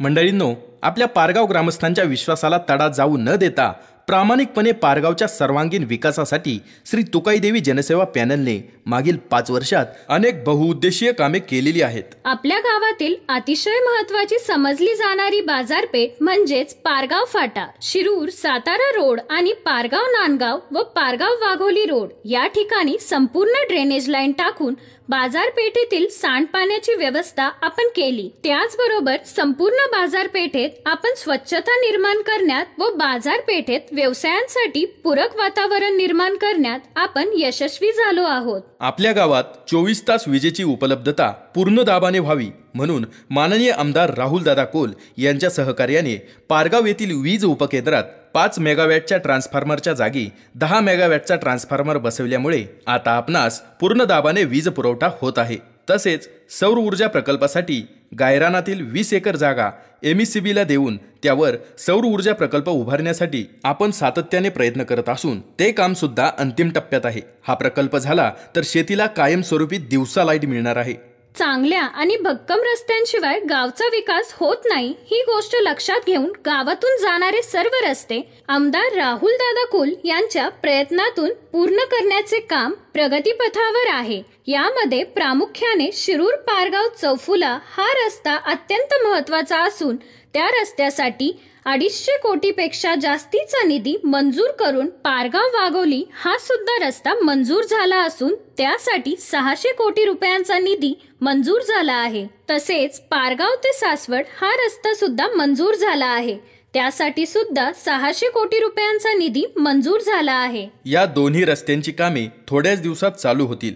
मंडळींनो, आपल्या पारगाव ग्रामस्थांच्या विश्वासाला तडा जाऊ न देता प्रामाणिकपणे पारगावच्या सर्वांगीण विकासासाठी श्री तुकाईदेवी जनसेवा पॅनलने मागील 5 वर्षात अनेक बहुउद्देशीय कामे केलेली आहेत। आपल्या गावातील अतिशय महत्त्वाची समजली जाणारी बाजारपेठ म्हणजेच पारगाव फाटा, शिरूर सातारा रोड आणि पारगाव नांदगाव व पारगाव वाघोली रोड या ठिकाणी संपूर्ण ड्रेनेज लाईन टाकून बाजारपेठेतील सांडपाण्याची व्यवस्था आपण केली। त्याचबरोबर संपूर्ण बाजारपेठेत आपण स्वच्छता निर्माण करण्यात व बाजारपेठेत व्यवसायांसाठी पूरक वातावरण निर्माण करण्यात आपण यशस्वी झालो आहोत। आपल्या गावात 24 तास विजेची उपलब्धता पूर्ण दाबाने व्हावी म्हणून माननीय आमदार राहुलदादा कोल यांच्या सहकार्याने पारगाव येथील वीज उपकेंद्रात 5 मेगावॅटच्या ट्रान्सफॉर्मरच्या जागी 10 मेगावॅटचा ट्रान्सफॉर्मर बसवल्यामुळे आता आपणास पूर्ण दाबाने वीज पुरवठा होत आहे। तसेच सौर ऊर्जा प्रकल्पासाठी गायरानातील 20 एकर जागा MECBला देऊन त्यावर सौर ऊर्जा प्रकल्प उभारण्यासाठी आपण सातत्याने प्रयत्न करत असून ते काम सुद्धा अंतिम टप्प्यात आहे। हा प्रकल्प झाला तर शेतीला कायमस्वरूपी दिवसा लाईट मिळणार आहे। चांगल्या आणि भक्कम रस्त्यांशिवाय गावचा विकास होत नाही ही गोष्ट लक्षात घेऊन गावातून जाणारे सर्व रस्ते आमदार राहुलदादा कोल यांच्या प्रयत्नातून पूर्ण करण्याचे काम प्रगतीपथावर आहे। यामध्ये प्रामुख्याने शिरूर पारगाव चौफुला हा रस्ता अत्यंत महत्त्वाचा असून त्या रस्त्यासाठी 250 कोटीपेक्षा जास्तीचा निधी मंजूर करून पारगाव वाघोली हा सुद्धा रस्ता मंजूर झाला असून त्यासाठी 600 कोटी रुपयांचा निधी मंजूर झाला आहे। तसेच पारगाव ते सासवड हा रस्ता सुद्धा मंजूर झाला आहे, त्यासाठी सुद्धा 600 कोटी रुपयांचा निधी मंजूर झाला आहे। या दोन्ही रस्त्यांची कामे थोड्याच दिवसात चालू होतील।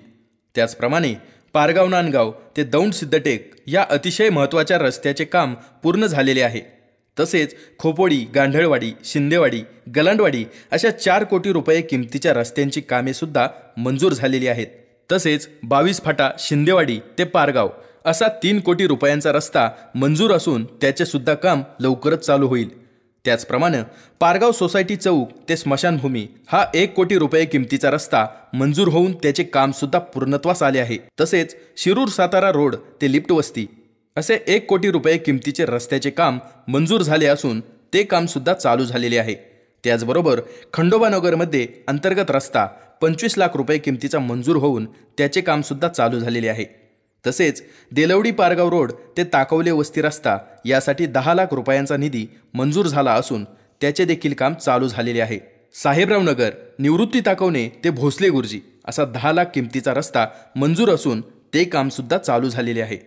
त्याचप्रमाणे पारगाव नांदगाव ते दौंड सिद्धटेक या अतिशय महत्त्वाच्या रस्त्याचे काम पूर्ण झालेले आहे। तसेच खोपोडी, गांधळवाडी, शिंदेवाडी, गलांडवाडी अशा 4 कोटी रुपये किमतीच्या रस्त्यांची कामे सुद्धा मंजूर झालेली आहेत। तसेच 22 फाटा शिंदेवाडी ते पारगाव असा 3 कोटी रुपयांचा रस्ता मंजूर असून त्याचे सुद्धा काम लवकरच चालू होईल। त्याचप्रमाणे पारगाव सोसायटी चौक ते स्मशानभूमी हा 1 कोटी रुपये किमतीचा रस्ता मंजूर होऊन त्याचे काम सुद्धा पूर्णत्वास आले आहे। तसेच शिरूर सातारा रोड ते लिफ्ट वस्ती असे 1 कोटी रुपये किमतीचे रस्त्याचे काम मंजूर झाले असून ते काम सुद्धा चालू झालेले आहे। त्याचबरोबर खंडोबानगरमध्ये अंतर्गत रस्ता 25 लाख रुपये किमतीचा मंजूर होऊन त्याचे काम सुद्धा चालू झालेले आहे। तसेच देलवडी पारगाव रोड ते ताकवले वस्ती रस्ता यासाठी 10 लाख रुपयांचा निधी मंजूर झाला असून त्याचे देखील काम चालू झालेले आहे। साहेबराव नगर निवृत्ती ताकवणे ते भोसले गुरुजी असा 10 लाख किमतीचा रस्ता मंजूर असून ते काम सुद्धा चालू झालेले आहे।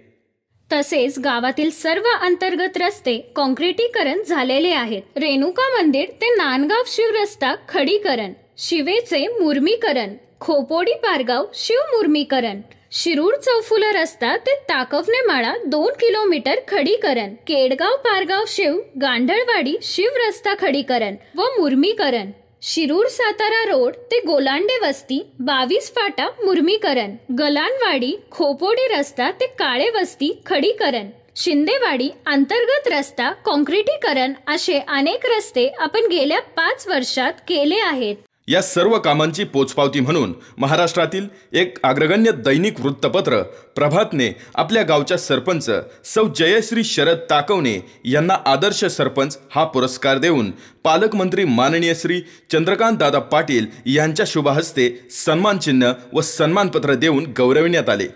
तसेच गावातील सर्व अंतर्गत रस्ते काँक्रिटीकरण झालेले आहेत। रेणुका मंदिर ते नांदगाव शिव रस्ता खडीकरण, शिवेचे मुर्मीकरण, खोपोडी पारगाव शिव मुर्मीकरण, शिरूर चौफुला रस्ता ते ताकवणे माळा 2 किलोमीटर खडीकरण, केडगाव पारगाव शिव गांधळवाडी शिव रस्ता खडीकरण व मुर्मीकरण, शिरूर सातारा रोड ते गोलांडे वस्ती 22 फाटा मुर्मीकरण, गलांडवाडी खोपोडी रस्ता ते काळे वस्ती खडीकरण, शिंदेवाडी अंतर्गत रस्ता काँक्रिटीकरण असे अनेक रस्ते आपण गेल्या 5 वर्षात केले आहेत। या सर्व कामांची पोचपावती म्हणून महाराष्ट्रातील एक अग्रगण्य दैनिक वृत्तपत्र प्रभातने आपल्या गावच्या सरपंच सौ जयश्री शरद ताकवणे यांना आदर्श सरपंच हा पुरस्कार देऊन पालकमंत्री माननीय श्री चंद्रकांत दादा पाटील यांच्या शुभहस्ते सन्मान चिन्ह व सन्मानपत्र देऊन गौरविण्यात आले।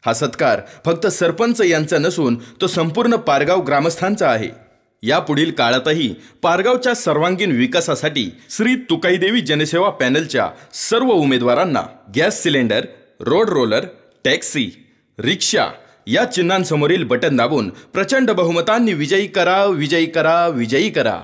हा सत्कार फक्त सरपंच यांचा नसून तो संपूर्ण पारगाव ग्रामस्थांचा आहे। यापुढील काळातही पारगावच्या सर्वांगीण विकासासाठी श्री तुकाईदेवी जनसेवा पॅनलच्या सर्व उमेदवारांना gas cylinder, road roller, taxi, rickshaw या चिन्हांसमोरील बटन दाबून प्रचंड बहुमतांनी विजयी करा, विजयी करा, विजयी करा।